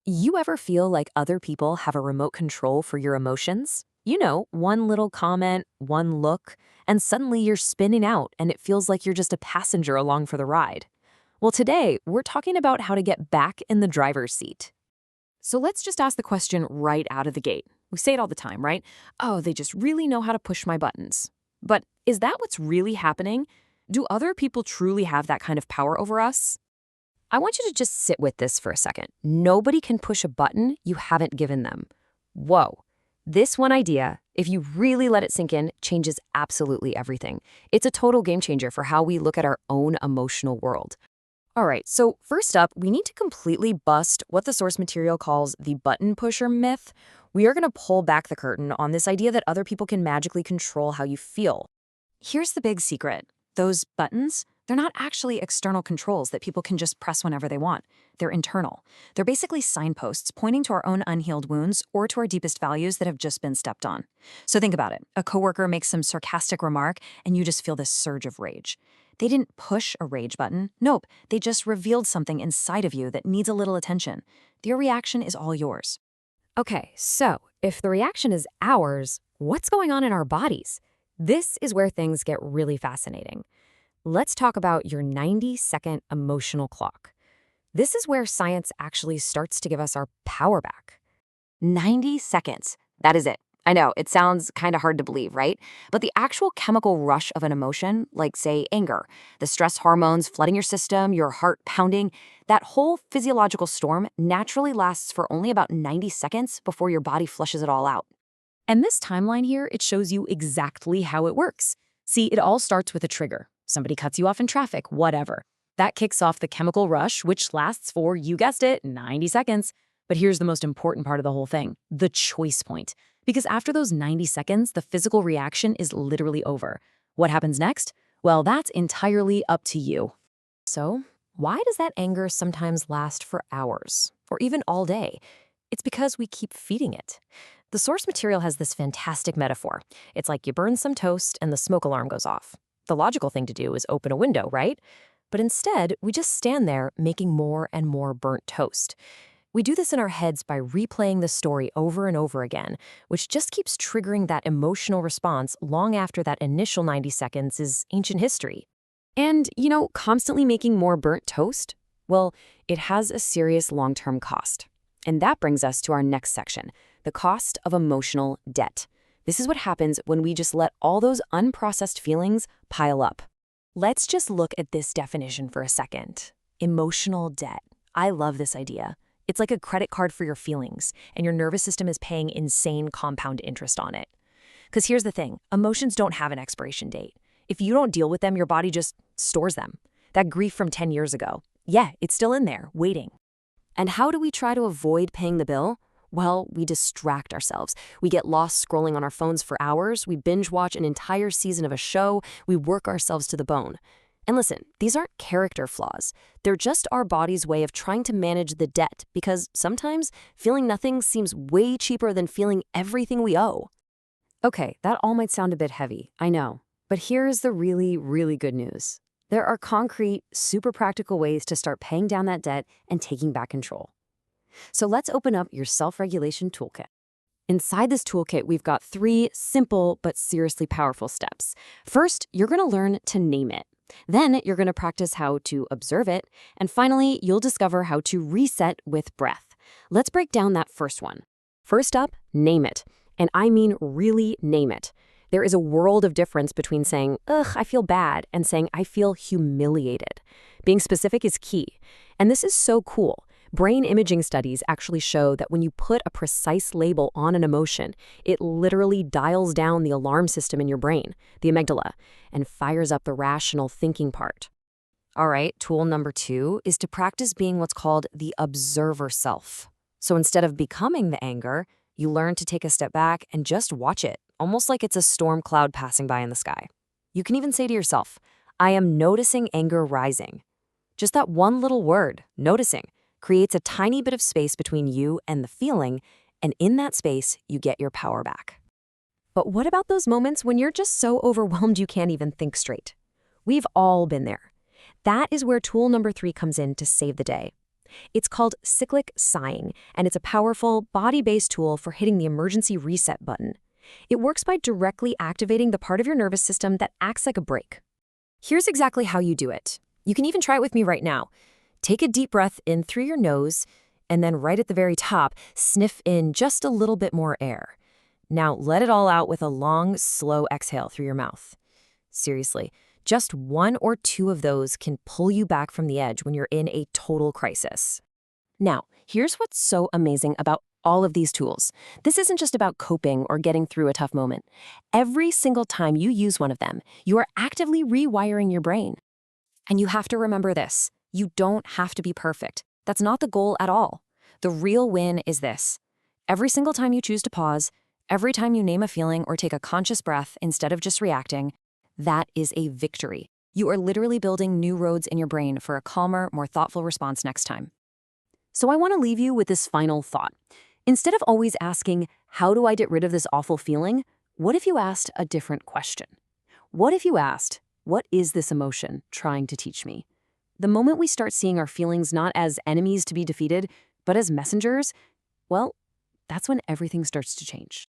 You ever feel like other people have a remote control for your emotions? One little comment, one look, and suddenly you're spinning out and it feels like you're just a passenger along for the ride. Well, today, we're talking about how to get back in the driver's seat. So let's just ask the question right out of the gate. We say it all the time, right? Oh, they just really know how to push my buttons. But is that what's really happening? Do other people truly have that kind of power over us? I want you to just sit with this for a second. Nobody can push a button you haven't given them. Whoa. This one idea, if you really let it sink in, changes absolutely everything. It's a total game changer for how we look at our own emotional world. All right, so first up, we need to completely bust what the source material calls the button pusher myth. We are going to pull back the curtain on this idea that other people can magically control how you feel. Here's the big secret. Those buttons, they're not actually external controls that people can just press whenever they want. They're internal. They're basically signposts pointing to our own unhealed wounds or to our deepest values that have just been stepped on. So think about it. A coworker makes some sarcastic remark and you just feel this surge of rage. They didn't push a rage button. Nope, they just revealed something inside of you that needs a little attention. Their reaction is all yours. Okay, so if the reaction is ours, what's going on in our bodies? This is where things get really fascinating. Let's talk about your 90-second emotional clock. This is where science actually starts to give us our power back. 90 seconds. That is it. I know, it sounds kind of hard to believe, right? But the actual chemical rush of an emotion, like, say, anger, the stress hormones flooding your system, your heart pounding, that whole physiological storm naturally lasts for only about 90 seconds before your body flushes it all out. And this timeline here, it shows you exactly how it works. See, it all starts with a trigger. Somebody cuts you off in traffic, whatever. That kicks off the chemical rush, which lasts for, you guessed it, 90 seconds. But here's the most important part of the whole thing, the choice point. Because after those 90 seconds, the physical reaction is literally over. What happens next? Well, that's entirely up to you. So, why does that anger sometimes last for hours, or even all day? It's because we keep feeding it. The source material has this fantastic metaphor. It's like you burn some toast and the smoke alarm goes off. The logical thing to do is open a window, right? But instead, we just stand there making more and more burnt toast. We do this in our heads by replaying the story over and over again, which just keeps triggering that emotional response long after that initial 90 seconds is ancient history. And, constantly making more burnt toast? Well, it has a serious long-term cost. And that brings us to our next section, the cost of emotional debt. This is what happens when we just let all those unprocessed feelings pile up. Let's just look at this definition for a second. Emotional debt. I love this idea. It's like a credit card for your feelings, and your nervous system is paying insane compound interest on it. Because here's the thing, emotions don't have an expiration date. If you don't deal with them, your body just stores them. That grief from 10 years ago, yeah, it's still in there, waiting. And how do we try to avoid paying the bill? Well, we distract ourselves. We get lost scrolling on our phones for hours, we binge watch an entire season of a show, we work ourselves to the bone. And listen, these aren't character flaws. They're just our body's way of trying to manage the debt because sometimes feeling nothing seems way cheaper than feeling everything we owe. Okay, that all might sound a bit heavy, I know. But here's the really, really good news. There are concrete, super practical ways to start paying down that debt and taking back control. So let's open up your self-regulation toolkit. Inside this toolkit, we've got 3 simple but seriously powerful steps. First, you're going to learn to name it. Then you're going to practice how to observe it. And finally, you'll discover how to reset with breath. Let's break down that first one. First up, name it. And I mean really name it. There is a world of difference between saying, ugh, I feel bad, and saying, I feel humiliated. Being specific is key. And this is so cool. Brain imaging studies actually show that when you put a precise label on an emotion, it literally dials down the alarm system in your brain, the amygdala, and fires up the rational thinking part. All right, tool number 2 is to practice being what's called the observer self. So instead of becoming the anger, you learn to take a step back and just watch it, almost like it's a storm cloud passing by in the sky. You can even say to yourself, I am noticing anger rising. Just that one little word, noticing, creates a tiny bit of space between you and the feeling, and in that space, you get your power back. But what about those moments when you're just so overwhelmed you can't even think straight? We've all been there. That is where tool number 3 comes in to save the day. It's called cyclic sighing, and it's a powerful, body-based tool for hitting the emergency reset button. It works by directly activating the part of your nervous system that acts like a brake. Here's exactly how you do it. You can even try it with me right now. Take a deep breath in through your nose, and then right at the very top, sniff in just a little bit more air. Now let it all out with a long, slow exhale through your mouth. Seriously, just one or two of those can pull you back from the edge when you're in a total crisis. Now, here's what's so amazing about all of these tools. This isn't just about coping or getting through a tough moment. Every single time you use one of them, you are actively rewiring your brain. And you have to remember this. You don't have to be perfect. That's not the goal at all. The real win is this. Every single time you choose to pause, every time you name a feeling or take a conscious breath instead of just reacting, that is a victory. You are literally building new roads in your brain for a calmer, more thoughtful response next time. So I want to leave you with this final thought. Instead of always asking, how do I get rid of this awful feeling? What if you asked a different question? What if you asked, what is this emotion trying to teach me? The moment we start seeing our feelings not as enemies to be defeated, but as messengers, well, that's when everything starts to change.